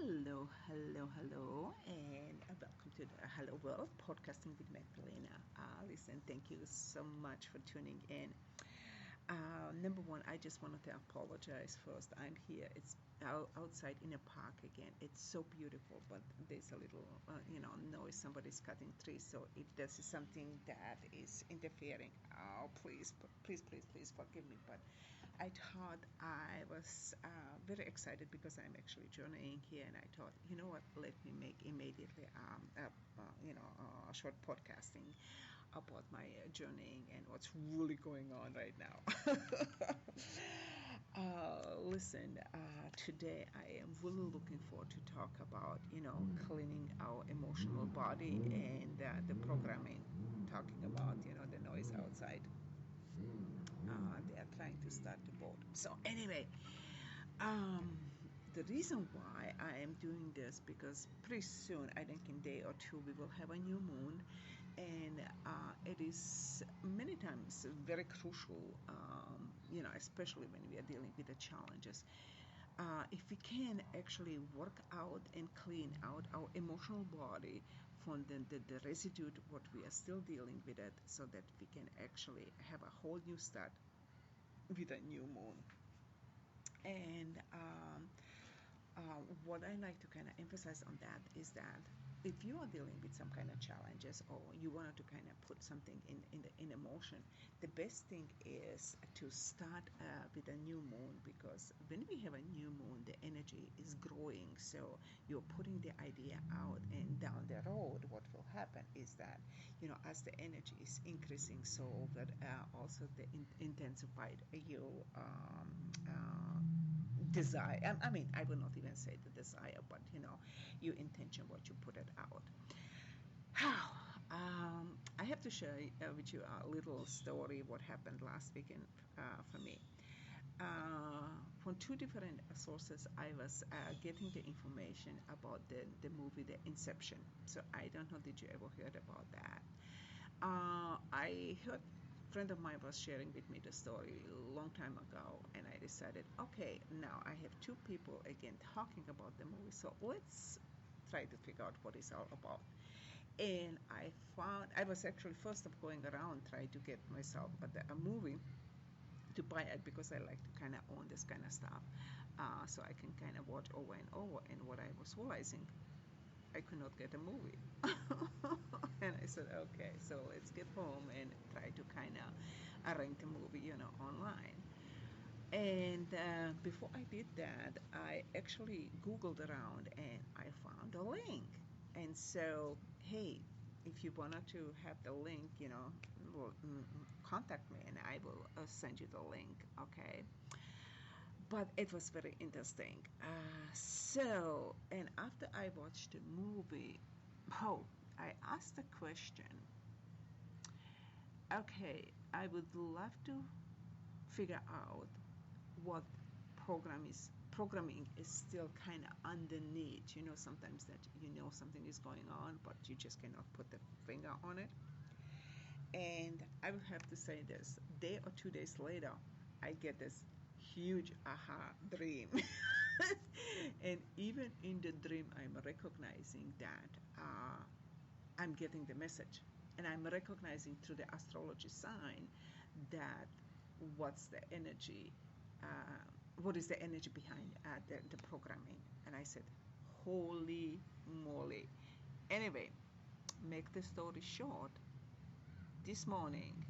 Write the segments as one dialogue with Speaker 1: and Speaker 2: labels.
Speaker 1: Hello, and welcome to the Hello World Podcasting with Magdalena. Listen, thank you so much for tuning in. Number one, I just wanted to apologize first. I'm here. It's outside in a park again. It's so beautiful, but there's a little, noise. Somebody's cutting trees. So if this is something that is interfering, please forgive me. But I thought I was very excited because I'm actually journeying here, and I thought, you know what? Let me make immediately, a short podcasting about my journeying and what's really going on right now. Listen, today I am really looking forward to talk about, cleaning our emotional body and the programming, talking about, the noise outside. They are trying to start the boat. So anyway, the reason why I am doing this because pretty soon, I think in a day or two, we will have a new moon, and it is many times very crucial, especially when we are dealing with the challenges. If we can actually work out and clean out our emotional body from the residue to what we are still dealing with it, so that we can actually have a whole new start with a new moon. And what I like to kind of emphasize on that is that if you are dealing with some kind of challenges, or you wanted to kind of put something in emotion, the best thing is to start with a new moon, because when we have a new moon, the energy is growing. So you're putting the idea out, and down the road, what will happen is that, as the energy is increasing, so that also the intensified your desire. I mean, I will not even say the desire, but your intention, what you put it out. I have to share with you a little story what happened last weekend for me. From two different sources, I was getting the information about the movie The Inception. So I don't know, did you ever heard about that? I heard a friend of mine was sharing with me the story a long time ago, and I decided, okay, now I have two people again talking about the movie, so let's try to figure out what it's all about. And I was actually first of going around trying to get myself a movie to buy it, because I like to kind of own this kind of stuff, so I can kind of watch over and over. And what I was realizing, I could not get a movie. And I said, okay, so let's get home and try to kind of rent a movie, online. And before I did that, I actually Googled around and I found a link. And so, hey, if you wanted to have the link, contact me and I will send you the link, okay? But it was very interesting. And after I watched the movie, I asked the question, okay, I would love to figure out what programming is still kind of underneath. Sometimes that something is going on, but you just cannot put the finger on it. And I will have to say this, day or 2 days later, I get this huge aha dream. And even in the dream, I'm recognizing that I'm getting the message, and I'm recognizing through the astrology sign that what's the energy, what is the energy behind the programming. And I said, holy moly. Anyway, make the story short, this morning,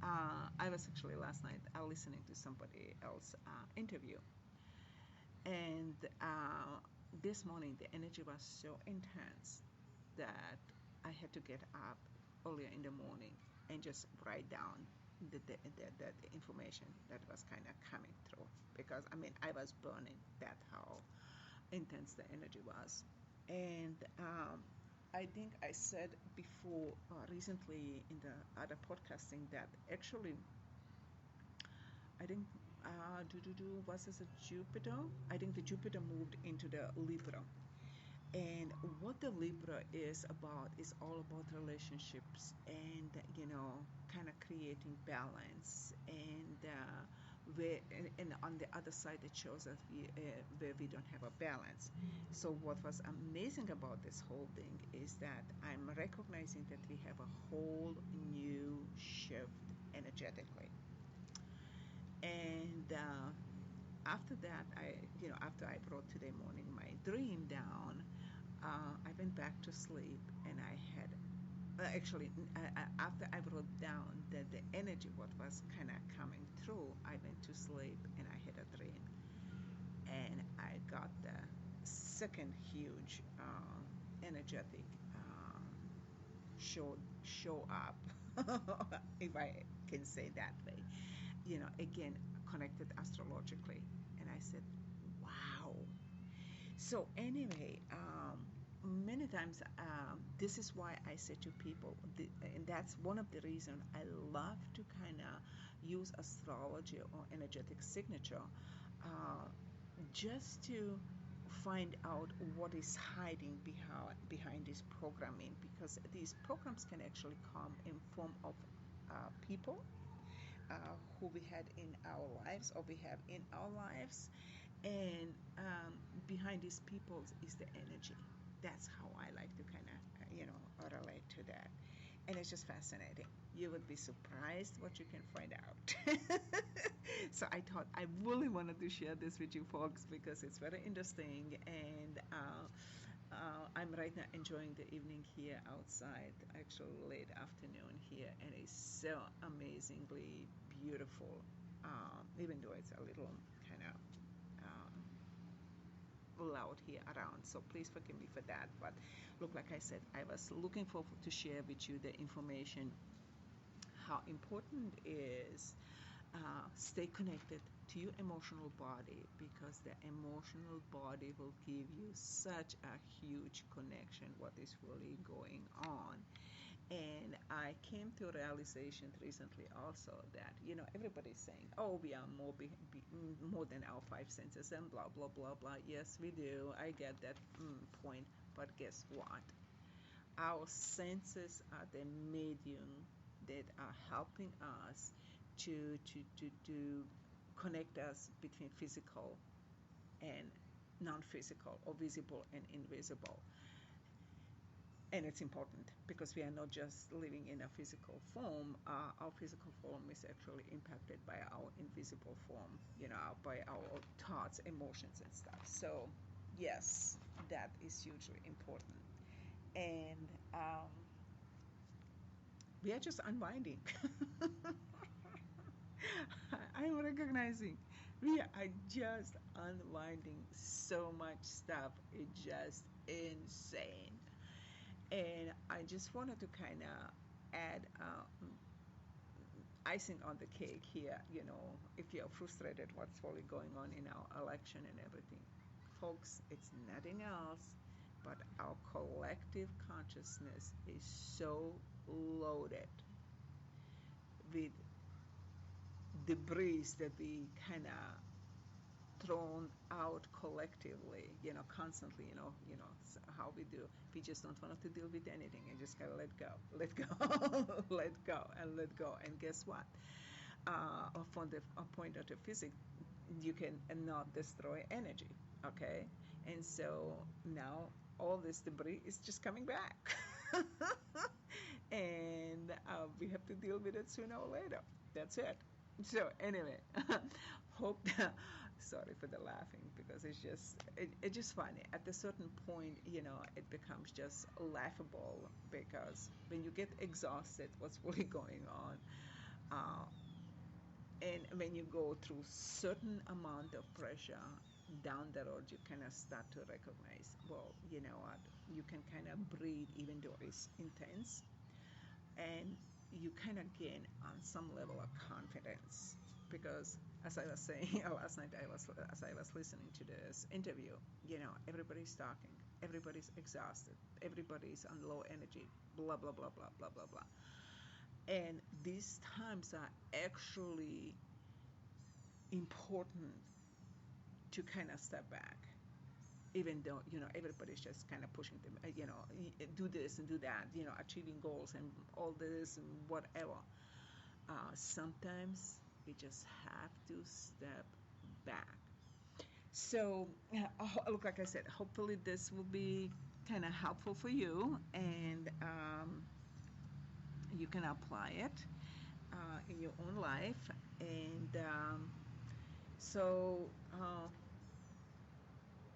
Speaker 1: I was actually last night listening to somebody else interview, and this morning the energy was so intense that I had to get up earlier in the morning and just write down the information that was kind of coming through, because I was burning. That how intense the energy was. And I think I said before recently in the other podcasting that actually I think was this a Jupiter? I think the Jupiter moved into the Libra. And what the Libra is all about relationships and, kind of creating balance and and on the other side it shows us where we don't have a balance. So what was amazing about this whole thing is that I'm recognizing that we have a whole new shift energetically. And after that, after I wrote today morning my dream down, I went back to sleep, and I had actually after I wrote down that the energy what was kind of coming through, I went to sleep and I had a dream, and I got the second huge energetic show up, if I can say that way. Again, connected astrologically, and I said, "Wow." So anyway, many times this is why I say to people, and that's one of the reasons I love to kind of use astrology or energetic signature, uh, just to find out what is hiding behind this programming, because these programs can actually come in form of people who we had in our lives or we have in our lives, and behind these people is the energy. That's how I like to kind of relate to that, and it's just fascinating. You would be surprised what you can find out. So I thought I really wanted to share this with you folks because it's very interesting, and I'm right now enjoying the evening here outside, actually late afternoon here, and it's so amazingly beautiful, even though it's a little kind of loud here around, so please forgive me for that. But look, like I said, I was looking forward to share with you the information, how important is stay connected to your emotional body, because the emotional body will give you such a huge connection what is really going on. And I came to a realization recently also that everybody's saying, oh, we are more than our five senses and blah blah blah blah. Yes, we do, I get that point. But guess what? Our senses are the medium that are helping us to connect us between physical and non-physical, or visible and invisible. And it's important because we are not just living in a physical form. Our physical form is actually impacted by our invisible form, by our thoughts, emotions, and stuff. So yes, that is hugely important. And we are just unwinding. I'm recognizing we are just unwinding so much stuff. It's just insane. And I just wanted to kind of add icing on the cake here. If you're frustrated what's really going on in our election and everything, folks, it's nothing else but our collective consciousness is so loaded with debris that we kind of thrown out collectively, constantly, how we do. We just don't want to deal with anything and just gotta let go, let go, let go, and let go. And guess what? From the point of the physics, you can not destroy energy, okay? And so now all this debris is just coming back. And we have to deal with it sooner or later. That's it. So anyway, hope sorry for the laughing, because it's just funny. At a certain point, it becomes just laughable, because when you get exhausted, what's really going on, uh, and when you go through certain amount of pressure down the road, you kind of start to recognize, well, you know what, you can kind of breathe even though it's intense, and you kind of gain on some level of confidence, because as I was saying last night, as I was listening to this interview, everybody's talking, everybody's exhausted, everybody's on low energy, blah blah blah blah blah blah blah. And these times are actually important to kind of step back, even though everybody's just kind of pushing them, do this and do that, achieving goals and all this and whatever. Sometimes We just have to step back. So, look, like I said, hopefully this will be kind of helpful for you, and you can apply it in your own life. And so,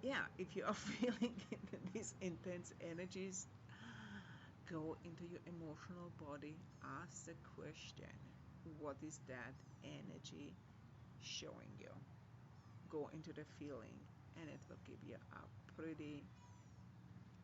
Speaker 1: yeah, if you are feeling these intense energies, go into your emotional body, ask the question, what is that energy showing you? Go into the feeling, and it will give you a pretty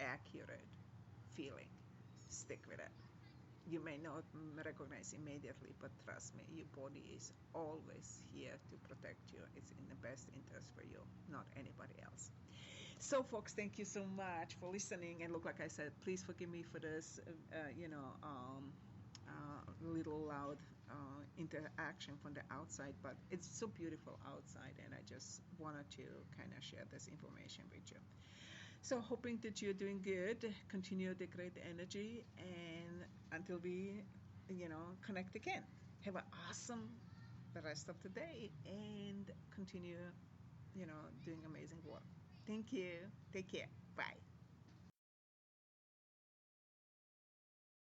Speaker 1: accurate feeling. Stick with it. You may not recognize immediately, but trust me, your body is always here to protect you. It's in the best interest for you, not anybody else. So, folks, thank you so much for listening. And look, like I said, please forgive me for this, little loud interaction from the outside, but it's so beautiful outside, and I just wanted to kind of share this information with you. So, hoping that you're doing good, continue the great energy, and until we, connect again. Have an awesome the rest of the day and continue, doing amazing work. Thank you. Take care. Bye.